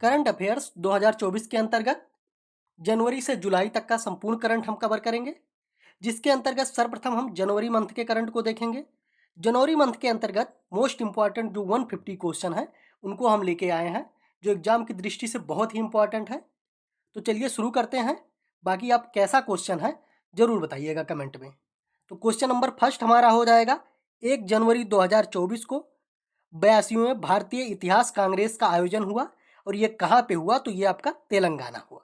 Current affairs 2024 के अंतर्गत जनवरी से जुलाई तक का संपूर्ण करंट हम कवर करेंगे, जिसके अंतर्गत सर्वप्रथम हम जनवरी मंथ के करंट को देखेंगे। जनवरी मंथ के अंतर्गत मोस्ट इंपॉर्टेंट जो 150 क्वेश्चन है उनको हम लेके आए हैं, जो एग्जाम की दृष्टि से बहुत ही इंपॉर्टेंट है। तो चलिए शुरू करते हैं। बाकी आप कैसा क्वेश्चन है जरूर बताइएगा कमेंट में। तो क्वेश्चन नंबर फर्स्ट हमारा हो जाएगा, 1 जनवरी 2024 को 82वें भारतीय इतिहास कांग्रेस का आयोजन हुआ और ये कहाँ पे हुआ? तो ये आपका तेलंगाना हुआ।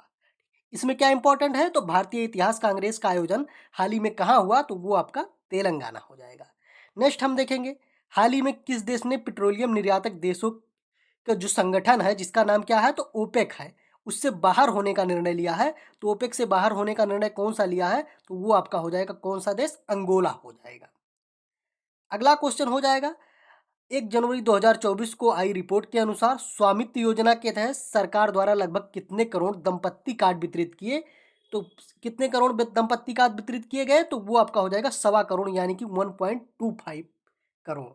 इसमें क्या इंपॉर्टेंट है? तो भारतीय इतिहास कांग्रेस का आयोजन हाल ही में कहाँ हुआ? तो वो आपका तेलंगाना हो जाएगा। नेक्स्ट हम देखेंगे, हाल ही में किस देश ने पेट्रोलियम निर्यातक देशों का जो संगठन है जिसका नाम क्या है? तो ओपेक है, उससे बाहर होने का निर्णय लिया है। तो ओपेक से बाहर होने का निर्णय कौन सा लिया है? तो वो आपका हो जाएगा कौन सा देश? अंगोला हो जाएगा। अगला क्वेश्चन हो जाएगा, 1 जनवरी 2024 को आई रिपोर्ट के अनुसार स्वामित्व योजना के तहत सरकार द्वारा लगभग कितने करोड़ दंपत्ति कार्ड वितरित किए? तो कितने करोड़ दंपत्ति कार्ड वितरित किए गए? तो वो आपका हो जाएगा 1.25 करोड़, यानी कि 1.25 करोड़।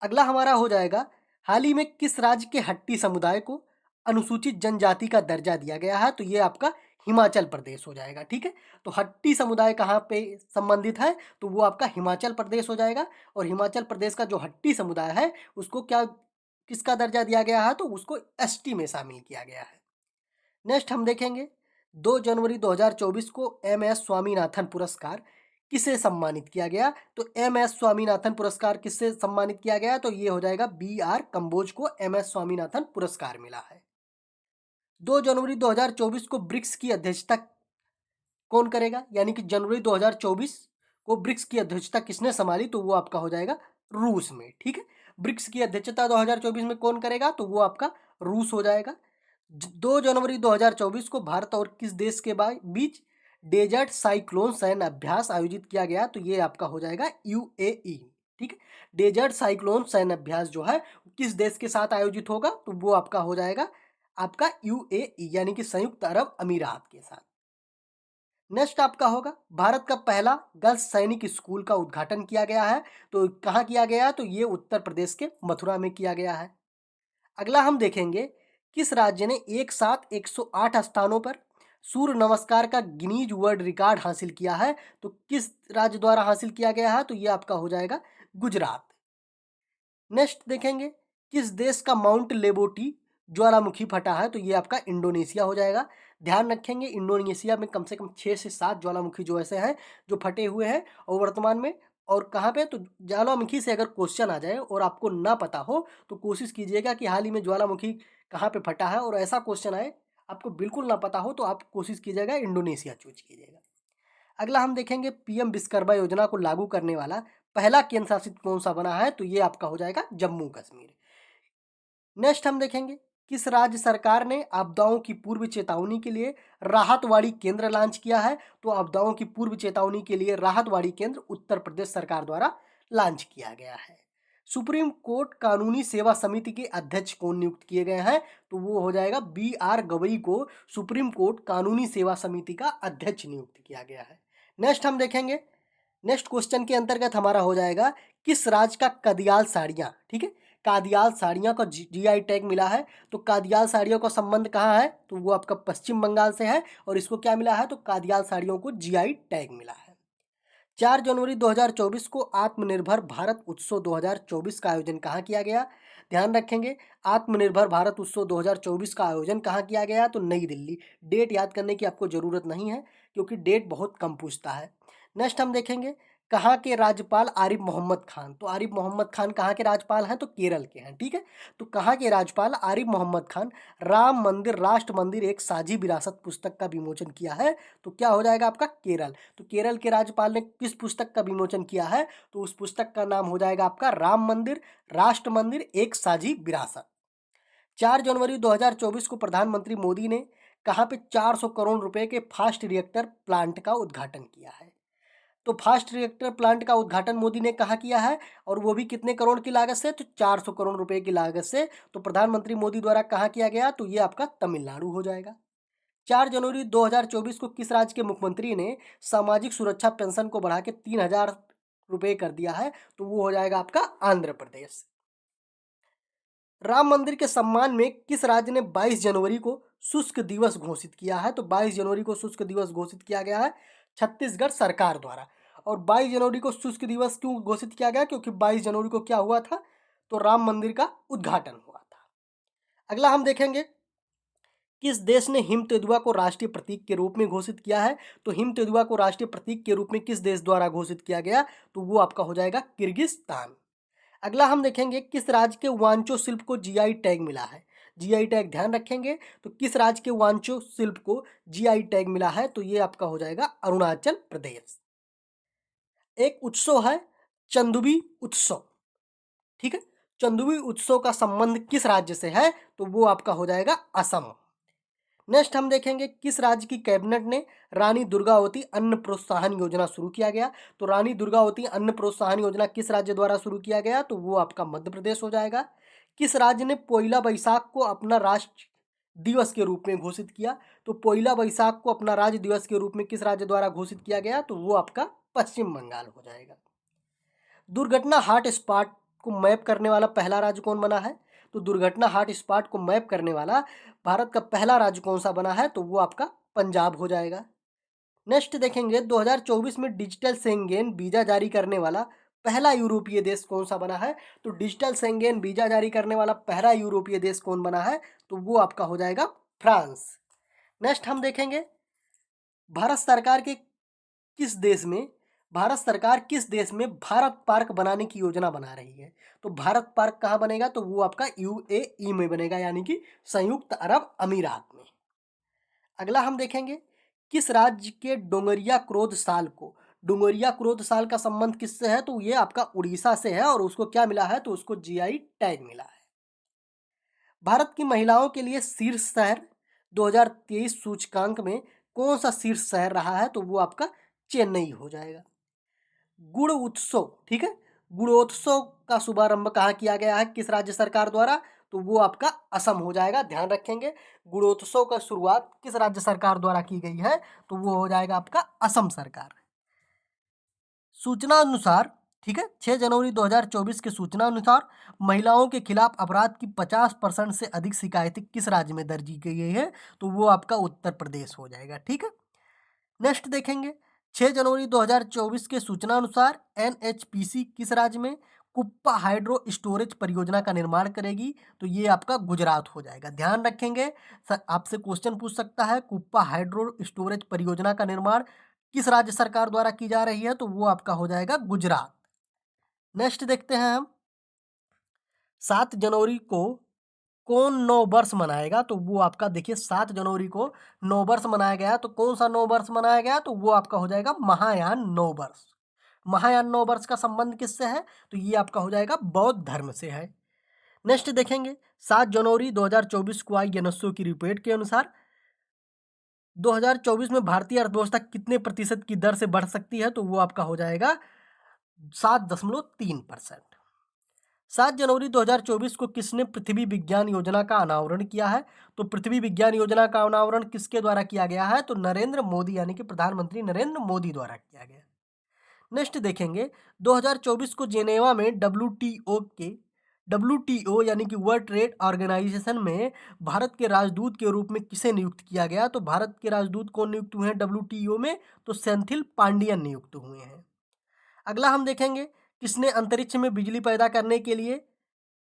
अगला हमारा हो जाएगा, हाल ही में किस राज्य के हट्टी समुदाय को अनुसूचित जनजाति का दर्जा दिया गया है? तो ये आपका हिमाचल प्रदेश हो जाएगा। ठीक है, तो हट्टी समुदाय कहाँ पे संबंधित है? तो वो आपका हिमाचल प्रदेश हो जाएगा। और हिमाचल प्रदेश का जो हट्टी समुदाय है उसको क्या, किसका दर्जा दिया गया है? तो उसको एसटी में शामिल किया गया है। नेक्स्ट हम देखेंगे, 2 जनवरी 2024 को एम.एस. स्वामीनाथन पुरस्कार किसे सम्मानित किया गया? तो एम.एस. स्वामीनाथन पुरस्कार किससे सम्मानित किया गया? तो ये हो जाएगा बी.आर. कंबोज को एम.एस. स्वामीनाथन पुरस्कार मिला है। 2 जनवरी 2024 को ब्रिक्स की अध्यक्षता कौन करेगा? यानी कि जनवरी 2024 को ब्रिक्स की अध्यक्षता किसने संभाली? तो वो आपका हो जाएगा रूस में। ठीक है, ब्रिक्स की अध्यक्षता 2024 में कौन करेगा? तो वो आपका रूस हो जाएगा। 2 जनवरी 2024 को भारत और किस देश के बीच डेजर्ट साइक्लोन सैन्य अभ्यास आयोजित किया गया? तो ये आपका हो जाएगा यूएई। ठीक है, डेजर्ट साइक्लोन सैन्य अभ्यास जो है किस देश के साथ आयोजित होगा? तो वो आपका हो जाएगा आपका यूएई, यानी कि संयुक्त अरब अमीरात के साथ। नेक्स्ट आपका होगा, भारत का पहला गर्ल्स सैनिक स्कूल का उद्घाटन किया गया है। तो कहाँ किया गया है? तो ये उत्तर प्रदेश के मथुरा में किया गया है। अगला हम देखेंगे, किस राज्य ने एक साथ 108 स्थानों पर सूर्य नमस्कार का गिनीज वर्ल्ड रिकॉर्ड हासिल किया है? तो किस राज्य द्वारा हासिल किया गया है? तो ये आपका हो जाएगा गुजरात। नेक्स्ट देखेंगे, किस देश का माउंट लेबोटी ज्वालामुखी फटा है? तो ये आपका इंडोनेशिया हो जाएगा। ध्यान रखेंगे, इंडोनेशिया में कम से कम 6 से 7 ज्वालामुखी जो ऐसे हैं जो फटे हुए हैं और वर्तमान में। और कहाँ पे? तो ज्वालामुखी से अगर क्वेश्चन आ जाए और आपको ना पता हो तो कोशिश कीजिएगा कि हाल ही में ज्वालामुखी कहाँ पे फटा है, और ऐसा क्वेश्चन आए आपको बिल्कुल ना पता हो तो आप कोशिश कीजिएगा इंडोनेशिया चूज कीजिएगा। अगला हम देखेंगे, पीएम विश्वकर्मा योजना को लागू करने वाला पहला केंद्र शासित कौन सा बना है? तो ये आपका हो जाएगा जम्मू कश्मीर। नेक्स्ट हम देखेंगे, किस राज्य सरकार ने आपदाओं की पूर्व चेतावनी के लिए राहतवाड़ी केंद्र लॉन्च किया है? तो आपदाओं की पूर्व चेतावनी के लिए राहतवाड़ी केंद्र उत्तर प्रदेश सरकार द्वारा लॉन्च किया गया है। सुप्रीम कोर्ट कानूनी सेवा समिति के अध्यक्ष कौन नियुक्त किए गए हैं? तो वो हो जाएगा बी.आर. गवई को सुप्रीम कोर्ट कानूनी सेवा समिति का अध्यक्ष नियुक्त किया गया है। नेक्स्ट हम देखेंगे, नेक्स्ट क्वेश्चन के अंतर्गत हमारा हो जाएगा, किस राज्य का कदियाल साड़ियाँ, ठीक है, कादियाल साड़ियाँ को जीआई टैग मिला है? तो कादियाल साड़ियों का संबंध कहाँ है? तो वो आपका पश्चिम बंगाल से है और इसको क्या मिला है? तो कादियाल साड़ियों को जीआई टैग मिला है। 4 जनवरी 2024 को आत्मनिर्भर भारत उत्सव 2024 का आयोजन कहाँ किया गया? ध्यान रखेंगे, आत्मनिर्भर भारत उत्सव 2024 का आयोजन कहाँ किया गया? तो नई दिल्ली। डेट याद करने की आपको ज़रूरत नहीं है क्योंकि डेट बहुत कम पूछता है। नेक्स्ट हम देखेंगे, कहाँ के राज्यपाल आरिफ मोहम्मद खान? तो आरिफ मोहम्मद खान कहाँ के राज्यपाल हैं? तो केरल के हैं। ठीक है, तो कहाँ के राज्यपाल आरिफ मोहम्मद खान राम मंदिर राष्ट्र मंदिर एक साझी विरासत पुस्तक का विमोचन किया है? तो क्या हो जाएगा आपका? केरल। तो केरल के राज्यपाल ने किस पुस्तक का विमोचन किया है? तो उस पुस्तक का नाम हो जाएगा आपका राम मंदिर राष्ट्र मंदिर एक साझी विरासत। 4 जनवरी 2024 को प्रधानमंत्री मोदी ने कहाँ पे 400 करोड़ रुपए के फास्ट रिएक्टर प्लांट का उद्घाटन किया है? तो फास्ट रिएक्टर प्लांट का उद्घाटन मोदी ने कहाँ किया है और वो भी कितने करोड़ की लागत से? तो 400 करोड़ रुपए की लागत से। तो प्रधानमंत्री मोदी द्वारा कहाँ किया गया? तो ये आपका तमिलनाडु हो जाएगा। 4 जनवरी 2024 को किस राज्य के मुख्यमंत्री ने सामाजिक सुरक्षा पेंशन को बढ़ा के 3,000 रुपये कर दिया है? तो वो हो जाएगा आपका आंध्र प्रदेश। राम मंदिर के सम्मान में किस राज्य ने 22 जनवरी को शुष्क दिवस घोषित किया है? तो 22 जनवरी को शुष्क दिवस घोषित किया गया है छत्तीसगढ़ सरकार द्वारा। और 22 जनवरी को शुष्क दिवस क्यों घोषित किया गया? क्योंकि 22 जनवरी को क्या हुआ था? तो राम मंदिर का उद्घाटन हुआ था। अगला हम देखेंगे, किस देश ने हिम तेंदुआ को राष्ट्रीय प्रतीक के रूप में घोषित किया है? तो हिम तेंदुआ को राष्ट्रीय प्रतीक के रूप में किस देश द्वारा घोषित किया गया? तो वो आपका हो जाएगा किर्गिस्तान। अगला हम देखेंगे, किस राज्य के वांचो शिल्प को जीआई टैग मिला है? जीआई टैग ध्यान रखेंगे, तो किस राज्य के वांचो शिल्प को जीआई टैग मिला है? तो ये आपका हो जाएगा अरुणाचल प्रदेश। एक उत्सव है चंदुबी उत्सव, ठीक है। चंदुबी उत्सव का संबंध किस राज्य से है? तो वो आपका हो जाएगा असम। नेक्स्ट हम देखेंगे, किस राज्य की कैबिनेट ने रानी दुर्गावती अन्न प्रोत्साहन योजना शुरू किया गया? तो रानी दुर्गावती अन्न प्रोत्साहन योजना किस राज्य द्वारा शुरू किया गया? तो वो आपका मध्य प्रदेश हो जाएगा। किस राज्य ने पोइला बैसाख को अपना राष्ट्र दिवस के रूप में घोषित किया? तो पोइला बैसाख को अपना राज्य दिवस के रूप में किस राज्य द्वारा घोषित किया गया? तो वो आपका पश्चिम बंगाल हो जाएगा। दुर्घटना हॉट स्पॉट को मैप करने वाला पहला राज्य कौन बना है? तो दुर्घटना हॉट स्पॉट को मैप करने वाला भारत का पहला राज्य कौन सा बना है? तो वो आपका पंजाब हो जाएगा। नेक्स्ट देखेंगे, 2024 में डिजिटल शेंगेन वीजा जारी करने वाला पहला यूरोपीय देश कौन सा बना है? तो डिजिटल शेंगेन वीजा जारी करने वाला पहला यूरोपीय देश कौन बना है? तो वो आपका हो जाएगा फ्रांस। नेक्स्ट हम देखेंगे, भारत सरकार के किस देश में भारत सरकार किस देश में भारत पार्क बनाने की योजना बना रही है? तो भारत पार्क कहाँ बनेगा? तो वो आपका यूएई में बनेगा, यानी कि संयुक्त अरब अमीरात में। अगला हम देखेंगे, किस राज्य के डोंगरिया क्रोध साल को डोंगरिया क्रोध साल का संबंध किससे है? तो ये आपका उड़ीसा से है और उसको क्या मिला है? तो उसको जीआई टैग मिला है। भारत की महिलाओं के लिए शीर्ष शहर 2023 सूचकांक में कौन सा शीर्ष शहर रहा है? तो वो आपका चेन्नई हो जाएगा। गुड़ उत्सव, ठीक है, गुड़ोत्सव का शुभारंभ कहाँ किया गया है, किस राज्य सरकार द्वारा? तो वो आपका असम हो जाएगा। ध्यान रखेंगे, गुड़ोत्सव का शुरुआत किस राज्य सरकार द्वारा की गई है? तो वो हो जाएगा आपका असम सरकार। सूचना अनुसार, ठीक है, 6 जनवरी 2024 के सूचना अनुसार महिलाओं के खिलाफ अपराध की 50% से अधिक शिकायतें किस राज्य में दर्ज की गई है? तो वो आपका उत्तर प्रदेश हो जाएगा, ठीक है। नेक्स्ट देखेंगे, 6 जनवरी 2024 के सूचना अनुसार एनएचपीसी किस राज्य में कुप्पा हाइड्रो स्टोरेज परियोजना का निर्माण करेगी? तो ये आपका गुजरात हो जाएगा। ध्यान रखेंगे, आपसे क्वेश्चन पूछ सकता है, कुप्पा हाइड्रो स्टोरेज परियोजना का निर्माण किस राज्य सरकार द्वारा की जा रही है? तो वो आपका हो जाएगा गुजरात। नेक्स्ट देखते हैं हम, 7 जनवरी को कौन नव वर्ष मनाएगा? तो वो आपका देखिए, 7 जनवरी को नव वर्ष मनाया गया, तो कौन सा नव वर्ष मनाया गया? तो वो आपका हो जाएगा महायान नव वर्ष। महायान नव वर्ष का संबंध किससे है? तो ये आपका हो जाएगा बौद्ध धर्म से है। नेक्स्ट देखेंगे, 7 जनवरी 2024 को आई एनएसओ की रिपोर्ट के अनुसार 2024 में भारतीय अर्थव्यवस्था कितने प्रतिशत की दर से बढ़ सकती है? तो वो आपका हो जाएगा 7.3%। 7 जनवरी 2024 को किसने पृथ्वी विज्ञान योजना का अनावरण किया है? तो पृथ्वी विज्ञान योजना का अनावरण किसके द्वारा किया गया है? तो नरेंद्र मोदी, यानी कि प्रधानमंत्री नरेंद्र मोदी द्वारा किया गया। नेक्स्ट देखेंगे, 2024 को जेनेवा में डब्ल्यूटीओ यानी कि वर्ल्ड ट्रेड ऑर्गेनाइजेशन में भारत के राजदूत के रूप में किसे नियुक्त किया गया? तो भारत के राजदूत कौन नियुक्त हुए हैं डब्ल्यूटीओ में? तो सेंथिल पांडियन नियुक्त हुए हैं। अगला हम देखेंगे, किसने अंतरिक्ष में बिजली पैदा करने के लिए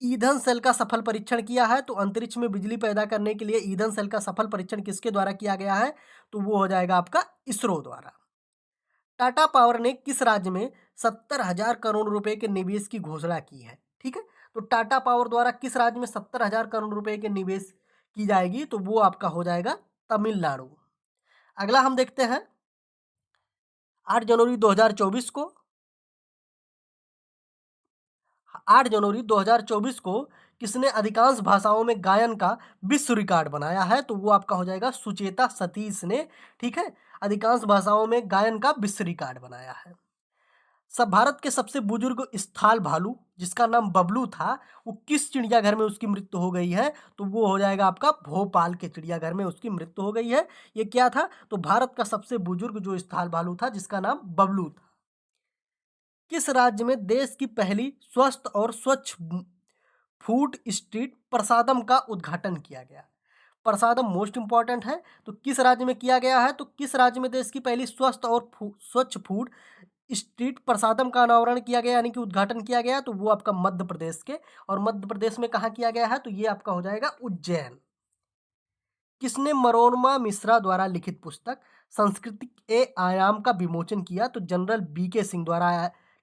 ईंधन सेल का सफल परीक्षण किया है? तो अंतरिक्ष में बिजली पैदा करने के लिए ईंधन सेल का सफल परीक्षण किसके द्वारा किया गया है? तो वो हो जाएगा आपका इसरो द्वारा। टाटा पावर ने किस राज्य में 70,000 करोड़ रुपए के निवेश की घोषणा की है? ठीक है, तो टाटा पावर द्वारा किस राज्य में 70,000 करोड़ रुपए के निवेश की जाएगी? तो वो आपका हो जाएगा तमिलनाडु। अगला हम देखते हैं, 8 जनवरी 2024 को 8 जनवरी 2024 को किसने अधिकांश भाषाओं में गायन का विश्व रिकॉर्ड बनाया है? तो वो आपका हो जाएगा सुचेता सतीश ने, ठीक है, अधिकांश भाषाओं में गायन का विश्व रिकॉर्ड बनाया है। सब भारत के सबसे बुजुर्ग स्थाल भालू जिसका नाम बबलू था, वो किस चिड़ियाघर में उसकी मृत्यु हो गई है? तो वो हो जाएगा आपका भोपाल के चिड़ियाघर में उसकी मृत्यु हो गई है। ये क्या था? तो भारत का सबसे बुजुर्ग जो स्थाल भालू था जिसका नाम बबलू था। किस राज्य में देश की पहली स्वस्थ और स्वच्छ फूड स्ट्रीट प्रसादम का उद्घाटन किया गया? प्रसादम मोस्ट इंपॉर्टेंट है, तो किस राज्य में किया गया है? तो किस राज्य में देश की पहली स्वस्थ और स्वच्छ फूड स्ट्रीट प्रसादम का अनावरण किया गया यानी कि उद्घाटन किया गया? तो वो आपका मध्य प्रदेश के, और मध्य प्रदेश में कहाँ किया गया है? तो ये आपका हो जाएगा उज्जैन। किसने मनोरमा मिश्रा द्वारा लिखित पुस्तक सांस्कृतिक ए आयाम का विमोचन किया? तो जनरल बीके सिंह द्वारा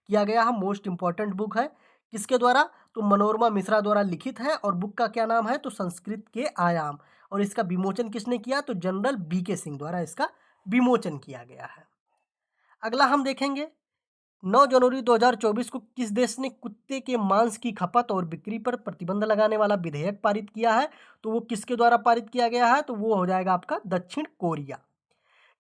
किया गया है। मोस्ट इंपॉर्टेंट बुक है। किसके द्वारा? तो मनोरमा मिश्रा द्वारा लिखित है, और बुक का क्या नाम है? तो संस्कृत के आयाम। और इसका विमोचन किसने किया? तो जनरल बीके सिंह द्वारा इसका विमोचन किया गया है। अगला हम देखेंगे, 9 जनवरी 2024 को किस देश ने कुत्ते के मांस की खपत और बिक्री पर प्रतिबंध लगाने वाला विधेयक पारित किया है? तो वो किसके द्वारा पारित किया गया है? तो वो हो जाएगा आपका दक्षिण कोरिया।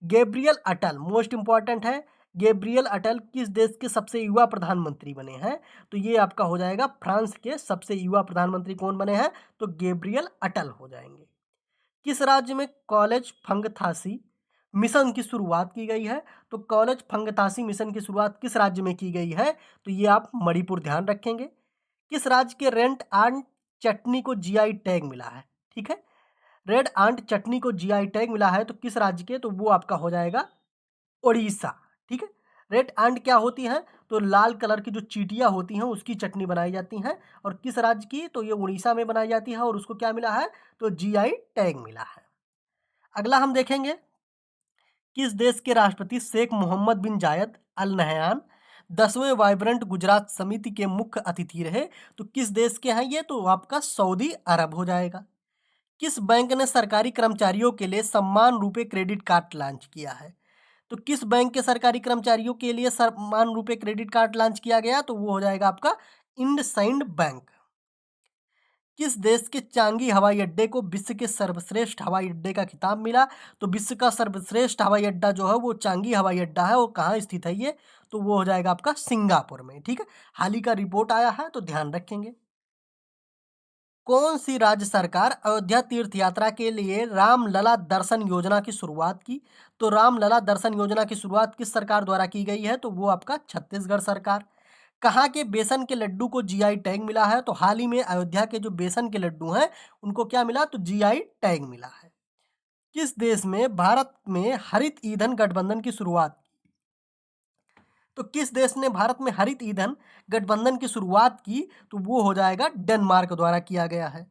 गैब्रियल अटल मोस्ट इंपॉर्टेंट है। गैब्रियल अटल किस देश के सबसे युवा प्रधानमंत्री बने हैं? तो ये आपका हो जाएगा फ्रांस के सबसे युवा प्रधानमंत्री कौन बने हैं? तो गैब्रियल अटल हो जाएंगे। किस राज्य में कॉलेज फंगथासी मिशन की शुरुआत की गई है? तो कॉलेज फंगथासी मिशन की शुरुआत किस राज्य में की गई है? तो ये आप मणिपुर ध्यान रखेंगे। किस राज्य के रेंट एंड चटनी को जीआई टैग मिला है? ठीक है, रेड आंट चटनी को जीआई टैग मिला है, तो किस राज्य के? तो वो आपका हो जाएगा उड़ीसा। ठीक है, रेड आंट क्या होती है? तो लाल कलर की जो चींटियां होती हैं उसकी चटनी बनाई जाती हैं, और किस राज्य की? तो ये उड़ीसा में बनाई जाती है, और उसको क्या मिला है? तो जीआई टैग मिला है। अगला हम देखेंगे, किस देश के राष्ट्रपति शेख मोहम्मद बिन जायद अल नहयान 10वें वाइब्रेंट गुजरात समिति के मुख्य अतिथि रहे? तो किस देश के हैं ये? तो आपका सऊदी अरब हो जाएगा। किस बैंक ने सरकारी कर्मचारियों के लिए सम्मान रूपे क्रेडिट कार्ड लॉन्च किया है? तो किस बैंक के सरकारी कर्मचारियों के लिए सम्मान रूपे क्रेडिट कार्ड लॉन्च किया गया? तो वो हो जाएगा आपका इंडसइंड बैंक। किस देश के चांगी हवाई अड्डे को विश्व के सर्वश्रेष्ठ हवाई अड्डे का खिताब मिला? तो विश्व का सर्वश्रेष्ठ हवाई अड्डा जो है वो चांगी हवाई अड्डा है। वो कहाँ स्थित है ये? तो वो हो जाएगा आपका सिंगापुर में। ठीक है, हाल ही का रिपोर्ट आया है, तो ध्यान रखेंगे। कौन सी राज्य सरकार अयोध्या तीर्थ यात्रा के लिए रामलला दर्शन योजना की शुरुआत की? तो रामलला दर्शन योजना की शुरुआत किस सरकार द्वारा की गई है? तो वो आपका छत्तीसगढ़ सरकार। कहाँ के बेसन के लड्डू को जीआई टैग मिला है? तो हाल ही में अयोध्या के जो बेसन के लड्डू हैं उनको क्या मिला? तो जीआई टैग मिला है। किस देश में भारत में हरित ईंधन गठबंधन की शुरुआत? तो किस देश ने भारत में हरित ईंधन गठबंधन की शुरुआत की? तो वो हो जाएगा डेनमार्क द्वारा किया गया है।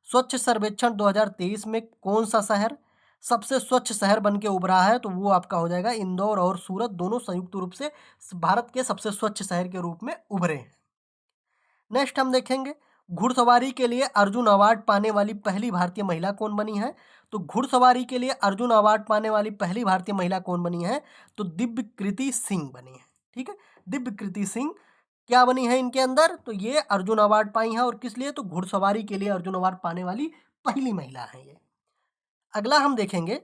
स्वच्छ सर्वेक्षण 2023 में कौन सा शहर सबसे स्वच्छ शहर बन के उभरा है? तो वो आपका हो जाएगा इंदौर, और सूरत दोनों संयुक्त रूप से भारत के सबसे स्वच्छ शहर के रूप में उभरे हैं। नेक्स्ट हम देखेंगे, घुड़सवारी के लिए अर्जुन अवार्ड पाने वाली पहली भारतीय महिला कौन बनी है? तो घुड़सवारी के लिए अर्जुन अवार्ड पाने वाली पहली भारतीय महिला कौन बनी है? तो दिव्य कृति सिंह बनी है। ठीक है, दिव्य कृति सिंह क्या बनी है इनके अंदर? तो ये अर्जुन अवार्ड पाई है, और किस लिए? तो घुड़सवारी के लिए अर्जुन अवार्ड पाने वाली पहली महिला है ये। अगला हम देखेंगे,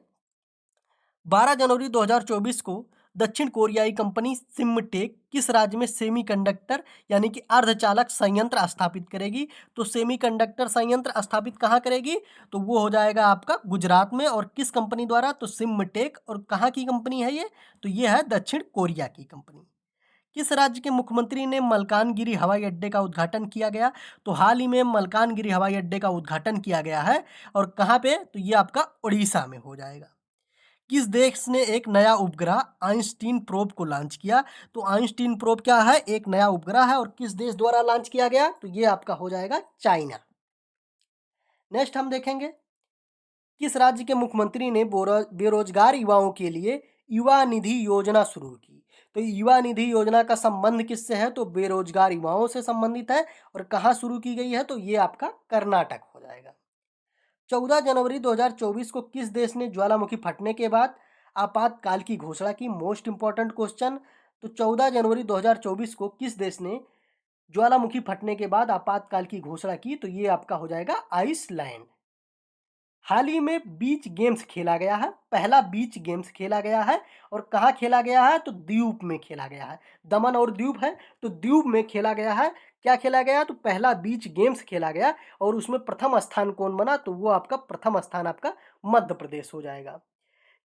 12 जनवरी 2024 को दक्षिण कोरियाई कंपनी सिमटेक किस राज्य में सेमीकंडक्टर यानी कि अर्धचालक संयंत्र स्थापित करेगी? तो सेमीकंडक्टर संयंत्र स्थापित कहाँ करेगी? तो वो हो जाएगा आपका गुजरात में। और किस कंपनी द्वारा? तो सिमटेक। और कहाँ की कंपनी है ये? तो ये है दक्षिण कोरिया की कंपनी। किस राज्य के मुख्यमंत्री ने मलकानगिरी हवाई अड्डे का उद्घाटन किया गया? तो हाल ही में मलकानगिरी हवाई अड्डे का उद्घाटन किया गया है, और कहाँ पे? तो ये आपका उड़ीसा में हो जाएगा। किस देश ने एक नया उपग्रह आइंस्टीन प्रोब को लॉन्च किया? तो आइंस्टीन प्रोब क्या है? एक नया उपग्रह है, और किस देश द्वारा लॉन्च किया गया? तो ये आपका हो जाएगा चाइना। नेक्स्ट हम देखेंगे, किस राज्य के मुख्यमंत्री ने बेरोजगार युवाओं के लिए युवा निधि योजना शुरू की? तो युवा निधि योजना का संबंध किससे है? तो बेरोजगार युवाओं से संबंधित है, और कहाँ शुरू की गई है? तो ये आपका कर्नाटक हो जाएगा। 14 जनवरी 2024 को किस देश ने ज्वालामुखी फटने के बाद आपातकाल की घोषणा की? Most important question. तो 14 जनवरी 2024 को किस देश ने ज्वालामुखी फटने के बाद आपातकाल की घोषणा की? तो ये आपका हो जाएगा आइसलैंड। हाल ही में बीच गेम्स खेला गया है, पहला बीच गेम्स खेला गया है, और कहाँ खेला गया है? तो द्वीप में खेला गया है। दमन और द्वीप है, तो द्वीप में खेला गया है। क्या खेला गया? तो पहला बीच गेम्स खेला गया, और उसमें प्रथम स्थान कौन बना? तो वो आपका प्रथम स्थान आपका मध्य प्रदेश हो जाएगा।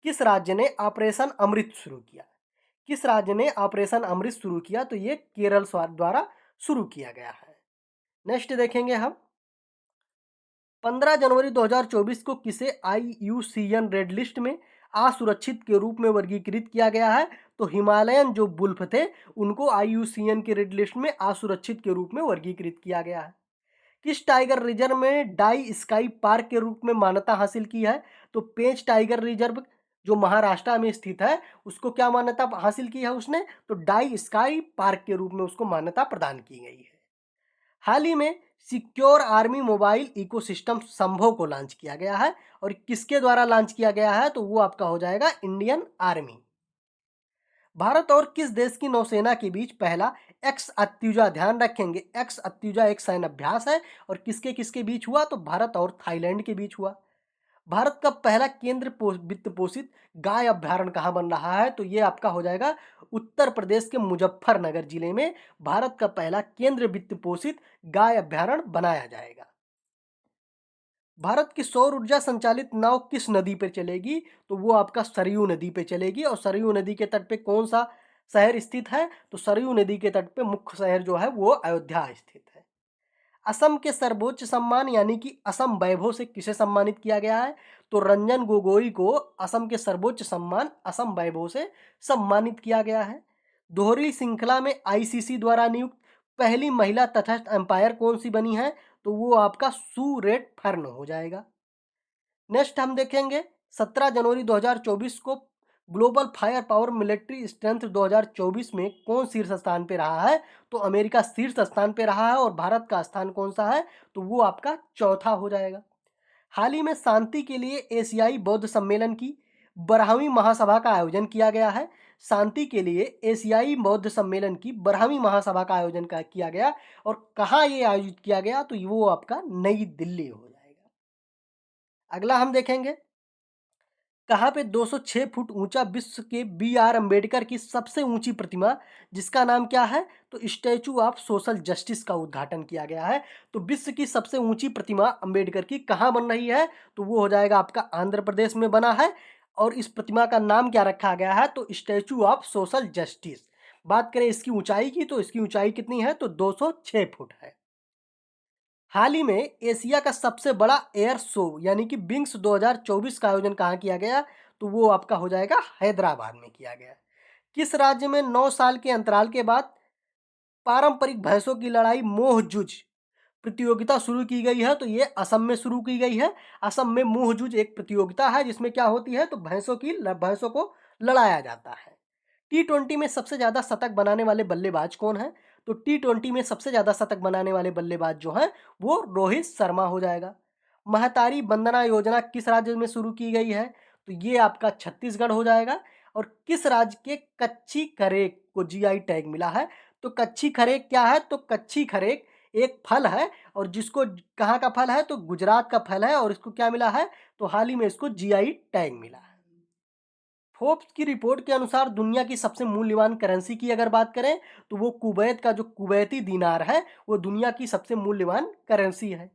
किस राज्य ने ऑपरेशन अमृत शुरू किया? किस राज्य ने ऑपरेशन अमृत शुरू किया? तो ये केरल द्वारा शुरू किया गया है। नेक्स्ट देखेंगे हम, 15 जनवरी 2024 को किसे IUCN रेड लिस्ट में असुरक्षित के रूप में वर्गीकृत किया गया है? तो हिमालयन जो वुल्फ थे उनको IUCN के रेड लिस्ट में असुरक्षित के रूप में वर्गीकृत किया गया है। किस टाइगर रिजर्व में डाई स्काई पार्क के रूप में मान्यता हासिल की है? तो पेंच टाइगर रिजर्व जो महाराष्ट्र में स्थित है उसको क्या मान्यता हासिल की है उसने? तो डाई स्काई पार्क के रूप में उसको मान्यता प्रदान की गई है। हाल ही में सिक्योर आर्मी मोबाइल इकोसिस्टम संभव को लॉन्च किया गया है और किसके द्वारा लॉन्च किया गया है? तो वो आपका हो जाएगा इंडियन आर्मी। भारत और किस देश की नौसेना के बीच पहला एक्स अत्युजा, ध्यान रखेंगे एक्स अत्युजा एक सैन्य अभ्यास है और किसके किसके बीच हुआ? तो भारत और थाईलैंड के बीच हुआ। भारत का पहला वित्त पोषित गाय अभ्यारण्य कहाँ बन रहा है? तो ये आपका हो जाएगा उत्तर प्रदेश के मुजफ्फरनगर जिले में भारत का पहला केंद्र वित्त पोषित गाय अभ्यारण्य बनाया जाएगा। भारत की सौर ऊर्जा संचालित नाव किस नदी पर चलेगी? तो वो आपका सरयू नदी पे चलेगी और सरयू नदी के तट पे कौन सा शहर स्थित है? तो सरयू नदी के तट पे मुख्य शहर जो है वो अयोध्या स्थित है। असम के सर्वोच्च सम्मान यानी कि असम वैभव से किसे सम्मानित किया गया है? तो रंजन गोगोई को असम के सर्वोच्च सम्मान असम वैभव से सम्मानित किया गया है। दोहरी श्रृंखला में ICC द्वारा नियुक्त पहली महिला तटस्थ अंपायर कौन सी बनी है? तो वो आपका सू रेड फर्न हो जाएगा। नेक्स्ट हम देखेंगे 17 जनवरी 2024 को global fire power military strength 2024 में कौन शीर्ष स्थान पे रहा है? तो अमेरिका शीर्ष स्थान पे रहा है और भारत का स्थान कौन सा है? तो वो आपका चौथा हो जाएगा। हाल ही में शांति के लिए एशियाई बौद्ध सम्मेलन की 12वीं महासभा का आयोजन किया गया है। शांति के लिए एशियाई बौद्ध सम्मेलन की 12वीं महासभा का आयोजन किया गया और कहाँ ये आयोजित किया गया? तो वो आपका नई दिल्ली हो जाएगा। अगला हम देखेंगे कहाँ पे 206 फुट ऊंचा विश्व के BR अम्बेडकर की सबसे ऊंची प्रतिमा जिसका नाम क्या है? तो स्टैचू ऑफ सोशल जस्टिस का उद्घाटन किया गया है। तो विश्व की सबसे ऊंची प्रतिमा अम्बेडकर की कहाँ बन रही है? तो वो हो जाएगा आपका आंध्र प्रदेश में बना है और इस प्रतिमा का नाम क्या रखा गया है? तो स्टैचू ऑफ सोशल जस्टिस। बात करें इसकी ऊंचाई की तो इसकी ऊंचाई कितनी है? तो 206 फुट है। हाल ही में एशिया का सबसे बड़ा एयर शो यानी कि विंग्स 2024 का आयोजन कहाँ किया गया? तो वो आपका हो जाएगा हैदराबाद में किया गया। किस राज्य में 9 साल के अंतराल के बाद पारंपरिक भैंसों की लड़ाई मोह जुज प्रतियोगिता शुरू की गई है? तो ये असम में शुरू की गई है। असम में मोह जुज एक प्रतियोगिता है जिसमें क्या होती है? तो भैंसों को लड़ाया जाता है। T20 में सबसे ज्यादा शतक बनाने वाले बल्लेबाज कौन है? तो T20 में सबसे ज्यादा शतक बनाने वाले बल्लेबाज जो हैं वो रोहित शर्मा हो जाएगा। महतारी वंदना योजना किस राज्य में शुरू की गई है? तो ये आपका छत्तीसगढ़ हो जाएगा। और किस राज्य के कच्ची खरेक को GI टैग मिला है? तो कच्ची खरेक क्या है? तो कच्ची खरेक एक फल है और जिसको कहाँ का फल है? तो गुजरात का फल है और इसको क्या मिला है? तो हाल ही में इसको GI टैग मिला है। फोर्ब्स की रिपोर्ट के अनुसार दुनिया की सबसे मूल्यवान करेंसी की अगर बात करें तो वो कुवैत का जो कुवैती दीनार है वो दुनिया की सबसे मूल्यवान करेंसी है।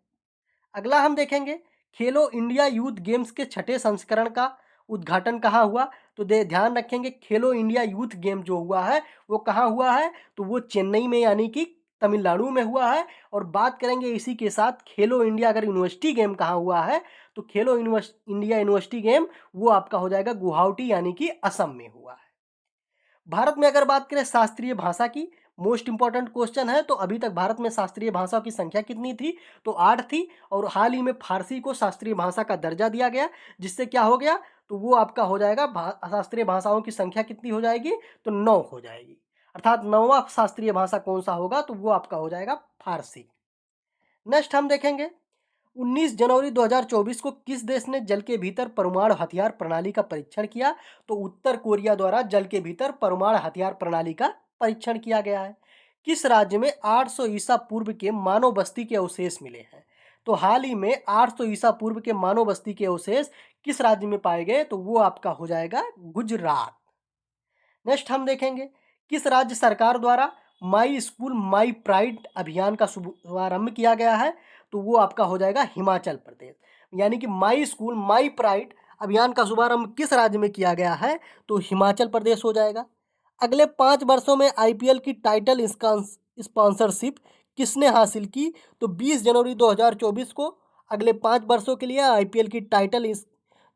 अगला हम देखेंगे खेलो इंडिया यूथ गेम्स के छठे संस्करण का उद्घाटन कहाँ हुआ? तो ध्यान रखेंगे खेलो इंडिया यूथ गेम जो हुआ है वो कहाँ हुआ है? तो वो चेन्नई में यानी कि तमिलनाडु में हुआ है। और बात करेंगे इसी के साथ खेलो इंडिया अगर यूनिवर्सिटी गेम कहाँ हुआ है? तो खेलो इंडिया यूनिवर्सिटी गेम वो आपका हो जाएगा गुवाहाटी यानी कि असम में हुआ है। भारत में अगर बात करें शास्त्रीय भाषा की, मोस्ट इंपॉर्टेंट क्वेश्चन है, तो अभी तक भारत में शास्त्रीय भाषाओं की संख्या कितनी थी? तो 8 थी और हाल ही में फारसी को शास्त्रीय भाषा का दर्जा दिया गया जिससे क्या हो गया? तो वो आपका हो जाएगा शास्त्रीय भाषाओं की संख्या कितनी हो जाएगी? तो 9 हो जाएगी। अर्थात 9वां शास्त्रीय भाषा कौन सा होगा? तो वो आपका हो जाएगा फारसी। नेक्स्ट हम देखेंगे 19 जनवरी 2024 को किस देश ने जल के भीतर परमाणु हथियार प्रणाली का परीक्षण किया? तो उत्तर कोरिया द्वारा जल के भीतर परमाणु हथियार प्रणाली का परीक्षण किया गया है। किस राज्य में 800 ईसा पूर्व के मानव बस्ती के अवशेष मिले हैं? तो हाल ही में 800 ईसा पूर्व के मानव बस्ती के अवशेष किस राज्य में पाए गए? तो वो आपका हो जाएगा गुजरात। नेक्स्ट हम देखेंगे किस राज्य सरकार द्वारा माई स्कूल माई प्राइड अभियान का शुभारंभ किया गया है? तो वो आपका हो जाएगा हिमाचल प्रदेश। यानी कि माई स्कूल माई प्राइड अभियान का शुभारंभ किस राज्य में किया गया है? तो हिमाचल प्रदेश हो जाएगा। अगले 5 वर्षों में IPL की टाइटल स्पॉन्सरशिप किसने हासिल की? तो 20 जनवरी 2024 को अगले 5 वर्षों के लिए आईपीएल की टाइटल इस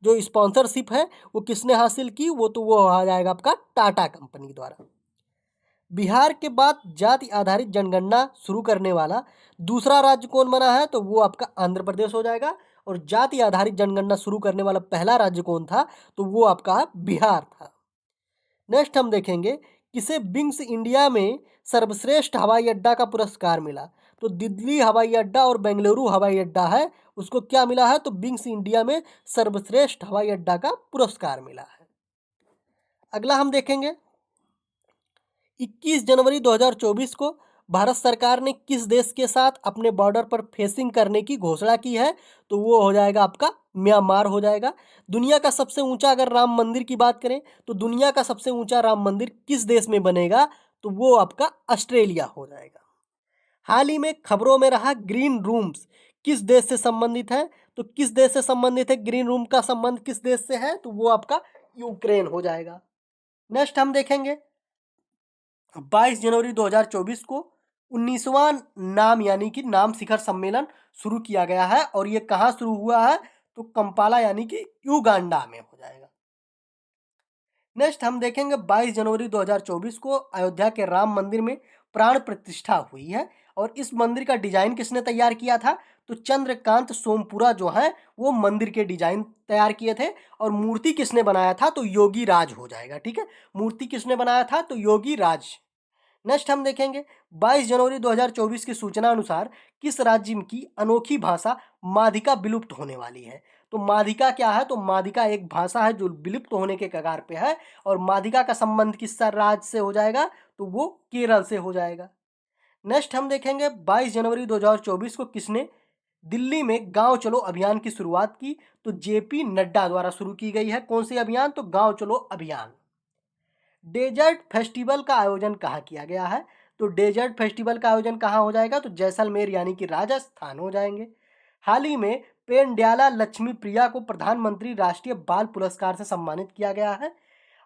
जो स्पॉन्सरशिप है वो किसने हासिल की, वो आ जाएगा आपका टाटा कंपनी द्वारा। बिहार के बाद जाति आधारित जनगणना शुरू करने वाला दूसरा राज्य कौन बना है, तो वो आपका आंध्र प्रदेश हो जाएगा। और जाति आधारित जनगणना शुरू करने वाला पहला राज्य कौन था, तो वो आपका बिहार था। नेक्स्ट हम देखेंगे किसे विंग्स इंडिया में सर्वश्रेष्ठ हवाई अड्डा का पुरस्कार मिला, तो दिल्ली हवाई अड्डा और बेंगलुरु हवाई अड्डा है, उसको क्या मिला है, तो विंग्स इंडिया में सर्वश्रेष्ठ हवाई अड्डा का पुरस्कार मिला है। अगला हम देखेंगे 21 जनवरी 2024 को भारत सरकार ने किस देश के साथ अपने बॉर्डर पर फेंसिंग करने की घोषणा की है, तो वो हो जाएगा आपका म्यांमार हो जाएगा। दुनिया का सबसे ऊंचा अगर राम मंदिर की बात करें तो दुनिया का सबसे ऊंचा राम मंदिर किस देश में बनेगा, तो वो आपका ऑस्ट्रेलिया हो जाएगा। हाल ही में खबरों में रहा ग्रीन रूम्स किस देश से संबंधित है, तो किस देश से संबंधित है, ग्रीन रूम का संबंध किस देश से है, तो वो आपका यूक्रेन हो जाएगा। नेक्स्ट हम देखेंगे 22 जनवरी 2024 को 19वां नाम यानी कि नाम शिखर सम्मेलन शुरू किया गया है, और ये कहाँ शुरू हुआ है, तो कंपाला यानी कि युगांडा में हो जाएगा। नेक्स्ट हम देखेंगे 22 जनवरी 2024 को अयोध्या के राम मंदिर में प्राण प्रतिष्ठा हुई है, और इस मंदिर का डिजाइन किसने तैयार किया था, तो चंद्रकांत सोमपुरा जो है वो मंदिर के डिजाइन तैयार किए थे। और मूर्ति किसने बनाया था, तो योगी राज हो जाएगा। ठीक है, मूर्ति किसने बनाया था, तो योगी राज। नेक्स्ट हम देखेंगे 22 जनवरी 2024 की सूचना अनुसार किस राज्य की अनोखी भाषा माधिका विलुप्त होने वाली है, तो माधिका क्या है, तो माधिका एक भाषा है जो विलुप्त होने के कगार पे है, और माधिका का संबंध किस राज्य से हो जाएगा, तो वो केरल से हो जाएगा। नेक्स्ट हम देखेंगे 22 जनवरी 2024 को किसने दिल्ली में गांव चलो अभियान की शुरुआत की, तो जेपी नड्डा द्वारा शुरू की गई है। कौन सी अभियान, तो गांव चलो अभियान। डेजर्ट फेस्टिवल का आयोजन कहाँ किया गया है, तो डेजर्ट फेस्टिवल का आयोजन कहाँ हो जाएगा, तो जैसलमेर यानी कि राजस्थान हो जाएंगे। हाल ही में पेंड्याला लक्ष्मी प्रिया को प्रधानमंत्री राष्ट्रीय बाल पुरस्कार से सम्मानित किया गया है,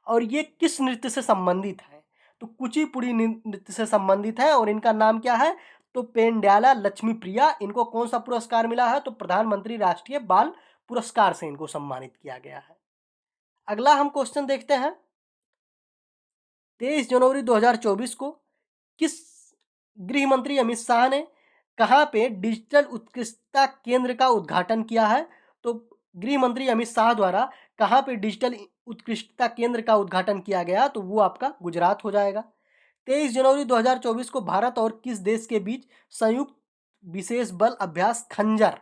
और ये किस नृत्य से संबंधित है, तो कुचिपुड़ी नृत्य से संबंधित है, और इनका नाम क्या है, तो पेंड्याला लक्ष्मी प्रिया। इनको कौन सा पुरस्कार मिला है, तो प्रधानमंत्री राष्ट्रीय बाल पुरस्कार से इनको सम्मानित किया गया है। अगला हम क्वेश्चन देखते हैं 23 जनवरी 2024 को किस गृह मंत्री अमित शाह ने कहाँ पे डिजिटल उत्कृष्टता केंद्र का उद्घाटन किया है, तो गृह मंत्री अमित शाह द्वारा कहाँ पे डिजिटल उत्कृष्टता केंद्र का उद्घाटन किया गया, तो वो आपका गुजरात हो जाएगा। 23 जनवरी 2024 को भारत और किस देश के बीच संयुक्त विशेष बल अभ्यास खंजर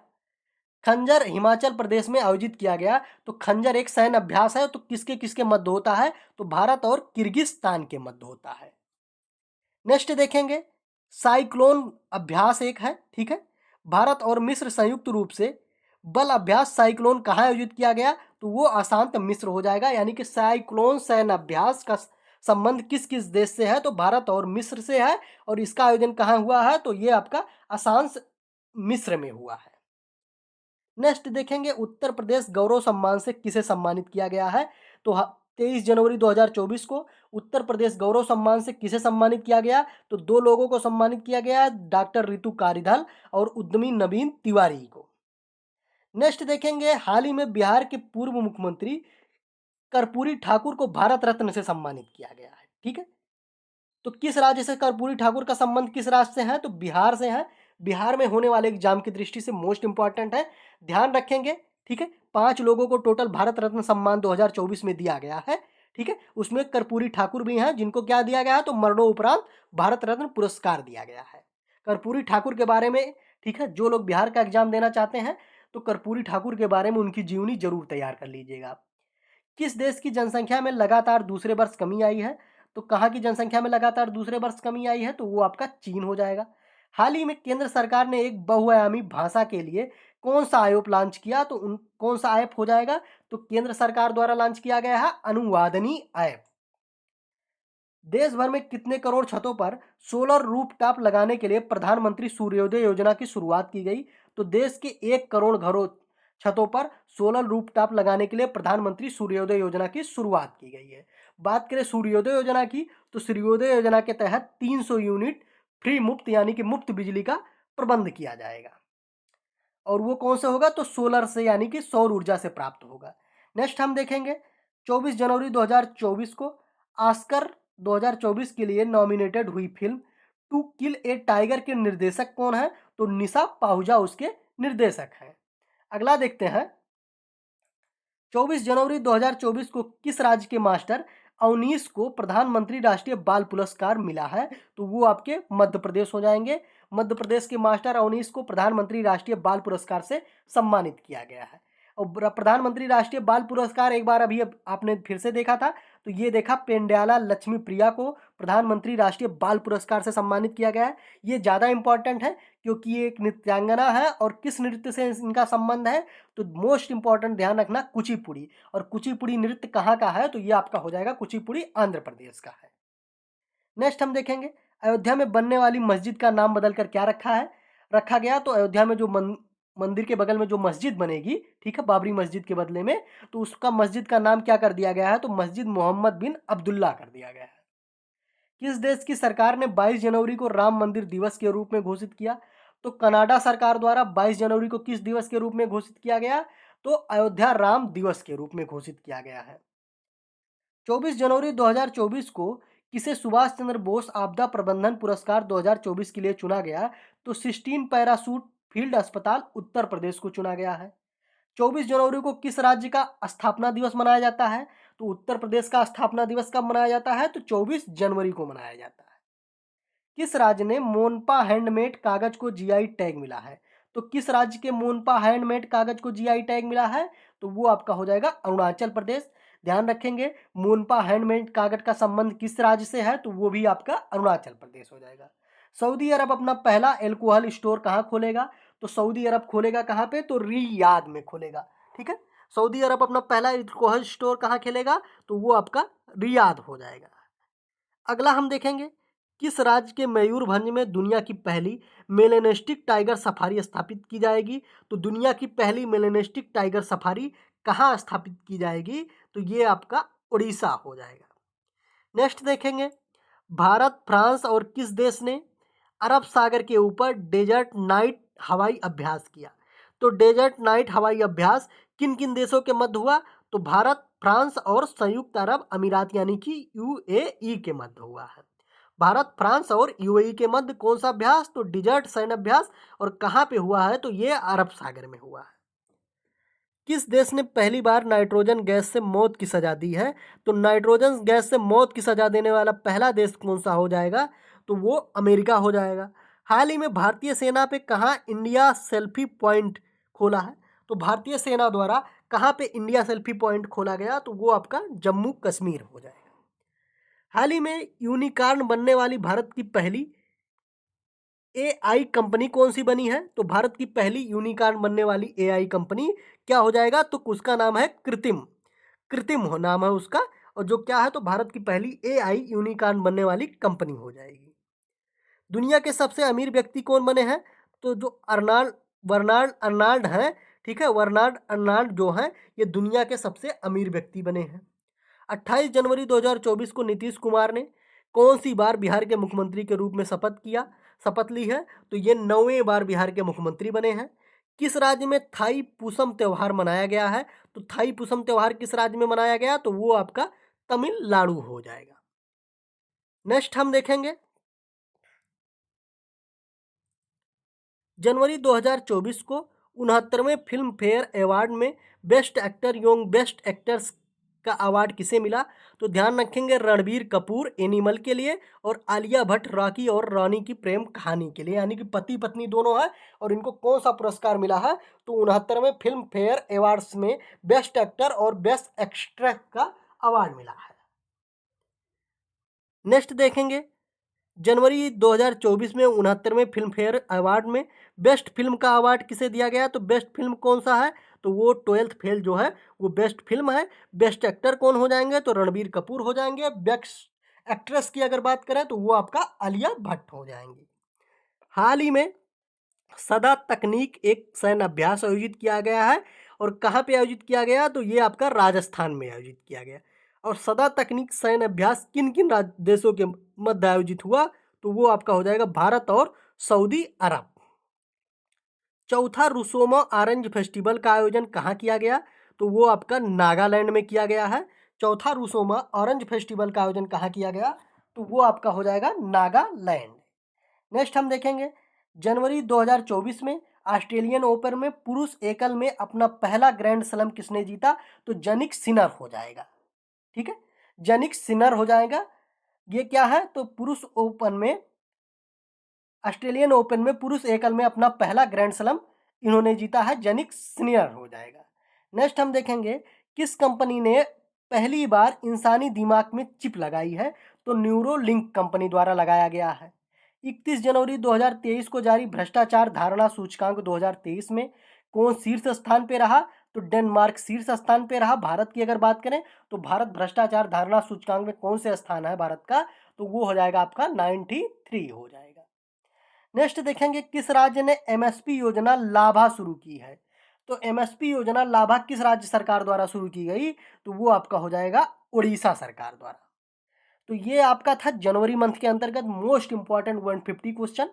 खंजर हिमाचल प्रदेश में आयोजित किया गया, तो खंजर एक सैन्य अभ्यास है, तो किसके किसके मध्य होता है, तो भारत और किर्गिस्तान के मध्य होता है। नेक्स्ट देखेंगे साइक्लोन अभ्यास एक है। ठीक है, भारत और मिस्र संयुक्त रूप से बल अभ्यास साइक्लोन कहाँ आयोजित किया गया, तो वो अशांत मिस्र हो जाएगा। यानी कि साइक्लोन सैन्य अभ्यास का संबंध किस किस देश से है, तो भारत और मिस्र से है, और इसका आयोजन कहाँ हुआ है, तो ये आपका अशांत मिस्र में हुआ है। नेक्स्ट देखेंगे उत्तर प्रदेश गौरव सम्मान से किसे सम्मानित किया गया है, तो 23 जनवरी 2024 को उत्तर प्रदेश गौरव सम्मान से किसे सम्मानित किया गया, तो दो लोगों को सम्मानित किया गया, डॉक्टर रितु कारिधल और उद्यमी नवीन तिवारी को। नेक्स्ट देखेंगे हाल ही में बिहार के पूर्व मुख्यमंत्री कर्पूरी ठाकुर को भारत रत्न से सम्मानित किया गया है। ठीक है, तो किस राज्य से कर्पूरी ठाकुर का संबंध किस राज्य से है, तो बिहार से है। बिहार में होने वाले एग्जाम की दृष्टि से मोस्ट इंपॉर्टेंट है, ध्यान रखेंगे। ठीक है, 5 लोगों को टोटल भारत रत्न सम्मान 2024 में दिया गया है। ठीक है, उसमें कर्पूरी ठाकुर भी हैं जिनको क्या दिया गया है, तो मरणोपरांत भारत रत्न पुरस्कार दिया गया है कर्पूरी ठाकुर के बारे में। ठीक है, जो लोग बिहार का एग्जाम देना चाहते हैं तो कर्पूरी ठाकुर के बारे में उनकी जीवनी जरूर तैयार कर लीजिएगा आप। किस देश की जनसंख्या में लगातार दूसरे वर्ष कमी आई है, तो कहाँ की जनसंख्या में लगातार दूसरे वर्ष कमी आई है, तो वो आपका चीन हो जाएगा। हाल ही में केंद्र सरकार ने एक बहुआयामी भाषा के लिए कौन सा ऐप लॉन्च किया, तो कौन सा ऐप हो जाएगा, तो केंद्र सरकार द्वारा लॉन्च किया गया है अनुवादनी ऐप। देश भर में कितने करोड़ छतों पर सोलर रूफटॉप लगाने के लिए प्रधानमंत्री सूर्योदय योजना की शुरुआत की गई, तो देश के 1 करोड़ घरों छतों पर सोलर रूफटॉप लगाने के लिए प्रधानमंत्री सूर्योदय योजना की शुरुआत की गई है। बात करें सूर्योदय योजना की, तो सूर्योदय योजना के तहत 300 यूनिट फ्री मुफ्त यानी कि मुफ्त बिजली का प्रबंध किया जाएगा। और वो कौन से होगा, तो सोलर से यानी कि सौर ऊर्जा से प्राप्त होगा। नेक्स्ट हम देखेंगे 24 जनवरी 2024 को ऑस्कर 2024 के लिए नॉमिनेटेड हुई film to kill a tiger के निर्देशक कौन है, तो निशा पाहुजा उसके निर्देशक हैं। अगला देखते हैं 24 जनवरी 2024 को किस राज्य के मास्टर अवनीश को प्रधानमंत्री राष्ट्रीय बाल पुरस्कार मिला है, तो वो आपके मध्य प्रदेश हो जाएंगे। मध्य प्रदेश के मास्टर अवनीश को प्रधानमंत्री राष्ट्रीय बाल पुरस्कार से सम्मानित किया गया है। और प्रधानमंत्री राष्ट्रीय बाल पुरस्कार एक बार अभी आपने फिर से देखा था, तो ये देखा पेंड्याला लक्ष्मी प्रिया को प्रधानमंत्री राष्ट्रीय बाल पुरस्कार से सम्मानित किया गया है। ये ज़्यादा इंपॉर्टेंट है क्योंकि ये एक नृत्यांगना है और किस नृत्य से इनका संबंध है, तो मोस्ट इंपॉर्टेंट ध्यान रखना कुचिपुड़ी। और कुचिपुड़ी नृत्य कहाँ का है, तो ये आपका हो जाएगा कुचिपुड़ी आंध्र प्रदेश का है। नेक्स्ट हम देखेंगे अयोध्या में बनने वाली मस्जिद का नाम बदलकर क्या रखा गया, तो अयोध्या में जो मंदिर के बगल में जो मस्जिद बनेगी, ठीक है, बाबरी मस्जिद के बदले में, तो उसका मस्जिद का नाम क्या कर दिया गया है, तो मस्जिद मोहम्मद बिन अब्दुल्ला कर दिया गया है। किस देश की सरकार ने 22 जनवरी को राम मंदिर दिवस के रूप में घोषित किया, तो कनाडा सरकार द्वारा 22 जनवरी को किस दिवस के रूप में घोषित किया गया, तो अयोध्या राम दिवस के रूप में घोषित किया गया है। 24 जनवरी 2024 को किसे सुभाष चंद्र बोस आपदा प्रबंधन पुरस्कार 2024 के लिए चुना गया, तो सिस्टीन पैरासूट फील्ड अस्पताल उत्तर प्रदेश को चुना गया है। 24 जनवरी को किस राज्य का स्थापना दिवस मनाया जाता है, तो उत्तर प्रदेश का स्थापना दिवस कब मनाया जाता है, तो 24 जनवरी को मनाया जाता है। किस राज्य ने मोनपा हैंडमेड कागज को जीआई टैग मिला है, तो किस राज्य के मोनपा हैंडमेड कागज को जीआई टैग मिला है, तो वो आपका हो जाएगा अरुणाचल प्रदेश। ध्यान रखेंगे मोनपा हैंडमेड कागज का संबंध किस राज्य से है, तो वो भी आपका अरुणाचल प्रदेश हो जाएगा। सऊदी अरब अपना पहला एल्कोहल स्टोर कहाँ खोलेगा, तो सऊदी अरब खोलेगा कहाँ पे, तो रियाद में खोलेगा। ठीक है, सऊदी अरब अपना पहला एल्कोहल स्टोर कहाँ खोलेगा, तो वो आपका रियाद हो जाएगा। अगला हम देखेंगे किस राज्य के मयूरभंज में दुनिया की पहली मेलेनिस्टिक टाइगर सफारी स्थापित की जाएगी, तो दुनिया की पहली मेलेनिस्टिक टाइगर सफारी कहाँ स्थापित की जाएगी, तो ये आपका उड़ीसा हो जाएगा। नेक्स्ट देखेंगे भारत, फ्रांस और किस देश ने अरब सागर के ऊपर डेजर्ट नाइट हवाई अभ्यास किया, तो डेजर्ट नाइट हवाई अभ्यास किन किन देशों के मध्य हुआ, तो भारत, फ्रांस और संयुक्त अरब अमीरात यानी कि यूएई के मध्य हुआ है। भारत, फ्रांस और यूएई के मध्य कौन सा अभ्यास, तो डेजर्ट सैन्य अभ्यास, और कहाँ पे हुआ है, तो ये अरब सागर में हुआ है। किस देश ने पहली बार नाइट्रोजन गैस से मौत की सजा दी है, तो नाइट्रोजन गैस से मौत की सजा देने वाला पहला देश कौन सा हो जाएगा, तो वो अमेरिका हो जाएगा। हाल ही में भारतीय सेना पे कहाँ इंडिया सेल्फी पॉइंट खोला है, तो भारतीय सेना द्वारा कहाँ पे इंडिया सेल्फी पॉइंट खोला गया, तो वो आपका जम्मू कश्मीर हो जाएगा। हाल ही में यूनिकॉर्न बनने वाली भारत की पहली एआई कंपनी कौन सी बनी है, तो भारत की पहली यूनिकॉर्न बनने वाली एआई कंपनी क्या हो जाएगा, तो उसका नाम है कृत्रिम। कृत्रिम हो नाम है उसका, और जो क्या है, तो भारत की पहली एआई यूनिकॉर्न बनने वाली कंपनी हो जाएगी। दुनिया के सबसे अमीर व्यक्ति कौन बने हैं, तो जो वर्नाल्ड अर्नाल्ड हैं, ठीक है, वर्नाल्ड अर्नाल्ड जो हैं ये दुनिया के सबसे अमीर व्यक्ति बने हैं। 28 जनवरी 2024 को नीतीश कुमार ने कौन सी बार बिहार के मुख्यमंत्री के रूप में शपथ ली है, तो ये 9वें बार बिहार के मुख्यमंत्री बने हैं। किस राज्य में थाई पुसम त्यौहार मनाया गया है, तो थाई पुसम त्यौहार किस राज्य में मनाया गया, तो वो आपका तमिलनाडु हो जाएगा। नेक्स्ट हम देखेंगे जनवरी 2024 को 69वें फिल्म फेयर अवार्ड में बेस्ट एक्टर एवं बेस्ट एक्टर्स का अवार्ड किसे मिला, तो ध्यान रखेंगे रणबीर कपूर एनिमल के लिए और आलिया भट्ट रॉकी और रानी की प्रेम कहानी के लिए, यानी कि पति पत्नी दोनों है। और इनको कौन सा पुरस्कार मिला है, तो 69वें फिल्म फेयर अवार्ड्स में बेस्ट एक्टर और बेस्ट एक्ट्रेस का अवार्ड मिला है। नेक्स्ट देखेंगे जनवरी 2024 में 69वें फिल्म फेयर अवार्ड में बेस्ट फिल्म का अवार्ड किसे दिया गया, तो बेस्ट फिल्म कौन सा है, तो वो 12th फेल जो है वो बेस्ट फिल्म है। बेस्ट एक्टर कौन हो जाएंगे, तो रणबीर कपूर हो जाएंगे। बेस्ट एक्ट्रेस की अगर बात करें तो वो आपका आलिया भट्ट हो जाएंगी। हाल ही में सदा तकनीक एक सैन्य अभ्यास आयोजित किया गया है, और कहाँ पे आयोजित किया गया, तो ये आपका राजस्थान में आयोजित किया गया। और सदा तकनीक सैन्य अभ्यास किन किन देशों के मध्य आयोजित हुआ, तो वो आपका हो जाएगा भारत और सऊदी अरब। चौथा रुसोमा ऑरेंज फेस्टिवल का आयोजन कहाँ किया गया? तो वो आपका नागालैंड में किया गया है। चौथा रुसोमा ऑरेंज फेस्टिवल का आयोजन कहाँ किया गया? तो वो आपका हो जाएगा नागालैंड। नेक्स्ट हम देखेंगे, जनवरी 2024 में ऑस्ट्रेलियन ओपन में पुरुष एकल में अपना पहला ग्रैंड स्लैम किसने जीता? तो जनिक सिनर हो जाएगा। ठीक है, जनिक सिनर हो जाएगा। ये क्या है? तो पुरुष ओपन में, ऑस्ट्रेलियन ओपन में पुरुष एकल में अपना पहला ग्रैंड स्लैम इन्होंने जीता है, जनिक सिनर हो जाएगा। नेक्स्ट हम देखेंगे, किस कंपनी ने पहली बार इंसानी दिमाग में चिप लगाई है? तो न्यूरोलिंक कंपनी द्वारा लगाया गया है। 31 जनवरी 2023 को जारी भ्रष्टाचार धारणा सूचकांक 2023 में कौन शीर्ष स्थान पे रहा? तो डेनमार्क शीर्ष स्थान पे रहा। भारत की अगर बात करें तो भारत भ्रष्टाचार धारणा सूचकांक में कौन से स्थान है भारत का? तो वो हो जाएगा आपका 93 हो जाएगा। नेक्स्ट देखेंगे, किस राज्य ने एमएसपी योजना लाभा शुरू की है? तो एमएसपी योजना लाभा किस राज्य सरकार द्वारा शुरू की गई? तो वो आपका हो जाएगा उड़ीसा सरकार द्वारा। तो ये आपका था जनवरी मंथ के अंतर्गत मोस्ट इंपॉर्टेंट 150 क्वेश्चन,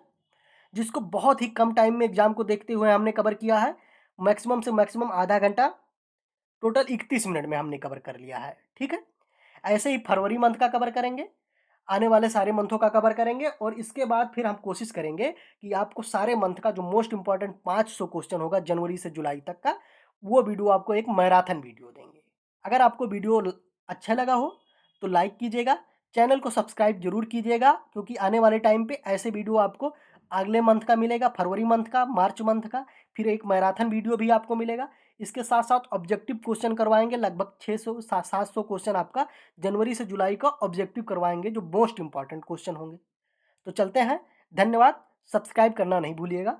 जिसको बहुत ही कम टाइम में एग्जाम को देखते हुए हमने कवर किया है। मैक्सिमम से मैक्सिमम आधा घंटा, टोटल 31 मिनट में हमने कवर कर लिया है। ठीक है, ऐसे ही फरवरी मंथ का कवर करेंगे, आने वाले सारे मंथों का कवर करेंगे, और इसके बाद फिर हम कोशिश करेंगे कि आपको सारे मंथ का जो मोस्ट इंपॉर्टेंट 500 क्वेश्चन होगा जनवरी से जुलाई तक का, वो वीडियो आपको एक मैराथन वीडियो देंगे। अगर आपको वीडियो अच्छा लगा हो तो लाइक कीजिएगा, चैनल को सब्सक्राइब जरूर कीजिएगा, क्योंकि आने वाले टाइम पे ऐसे वीडियो आपको अगले मंथ का मिलेगा, फरवरी मंथ का, मार्च मंथ का, फिर एक मैराथन वीडियो भी आपको मिलेगा। इसके साथ साथ ऑब्जेक्टिव क्वेश्चन करवाएंगे, लगभग 600-700 क्वेश्चन आपका जनवरी से जुलाई का ऑब्जेक्टिव करवाएंगे, जो मोस्ट इंपॉर्टेंट क्वेश्चन होंगे। तो चलते हैं, धन्यवाद, सब्सक्राइब करना नहीं भूलिएगा।